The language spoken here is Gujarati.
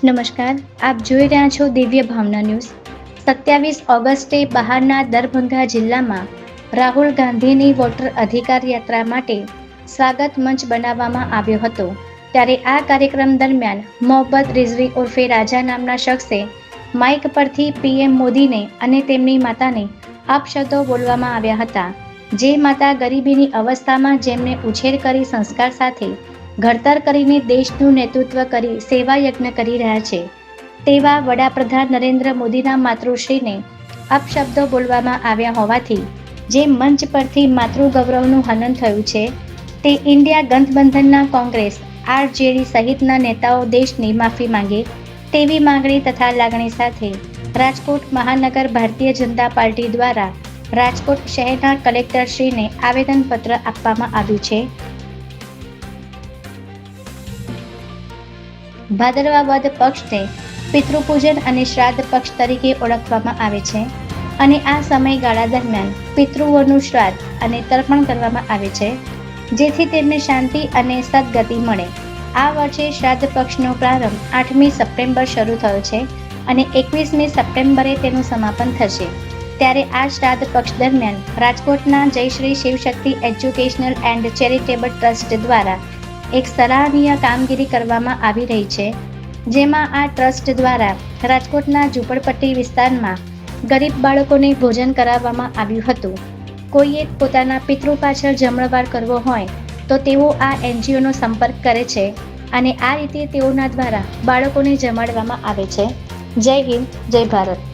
નમસ્કાર, આપ જોઈ રહ્યા છો દિવ્ય ભાવના ન્યૂઝ। 27 ઓગસ્ટે બહારના દરભંગા જિલ્લામાં રાહુલ ગાંધીની વોટર અધિકાર યાત્રા માટે સ્વાગત મંચ બનાવવામાં આવ્યો હતો। ત્યારે આ કાર્યક્રમ દરમિયાન મોહબ્બત રિઝવી ઉર્ફે રાજા નામના શખ્સે માઇક પરથી પીએમ મોદીને અને તેમની માતાને અપશબ્દો બોલવામાં આવ્યા હતા। જે માતા ગરીબીની અવસ્થામાં જેમને ઉછેર કરી સંસ્કાર સાથે ઘડતર કરીને દેશનું નેતૃત્વ કરી સેવા યજ્ઞ કરી રહ્યા છે તેવા વડાપ્રધાન નરેન્દ્ર મોદીના માતૃશ્રીને અપશબ્દો બોલવામાં આવ્યા હોવાથી જે મંચ પરથી માતૃગૌરવનું હનન થયું છે તે ઇન્ડિયા ગઠબંધનના કોંગ્રેસ આરજેડી સહિતના નેતાઓ દેશની માફી માંગે તેવી માંગણી તથા લાગણી સાથે રાજકોટ મહાનગર ભારતીય જનતા પાર્ટી દ્વારા રાજકોટ શહેરના કલેક્ટરશ્રીને આવેદનપત્ર આપવામાં આવ્યું છે। ભાદરવા વદ પક્ષને પિતૃપૂજન અને શ્રાદ્ધ પક્ષ તરીકે ઓળખવામાં આવે છે અને આ સમયગાળા દરમિયાન પિતૃઓનું શ્રાદ્ધ અને તર્પણ કરવામાં આવે છે જેથી તેમને શાંતિ અને સદગતિ મળે। આ વર્ષે શ્રાદ્ધ પક્ષનો પ્રારંભ 8મી સપ્ટેમ્બર શરૂ થયો છે અને 21મી સપ્ટેમ્બરે તેનું સમાપન થશે। ત્યારે આ શ્રાદ્ધ પક્ષ દરમિયાન રાજકોટના જય Shri Shivshakti educational and charitable trust દ્વારા એક સરાહનીય કામગીરી કરવામાં આવી રહી છે, જેમાં આ ટ્રસ્ટ દ્વારા રાજકોટના ઝૂંપડપટ્ટી વિસ્તારમાં ગરીબ બાળકોને ભોજન કરાવવામાં આવ્યું હતું। કોઈએ પોતાના પિતૃ પાછળ જમણવાર કરવો હોય તો તેઓ આ એનજીઓનો સંપર્ક કરે છે અને આ રીતે તેઓના દ્વારા બાળકોને જમાડવામાં આવે છે। જય હિન્દ, જય ભારત।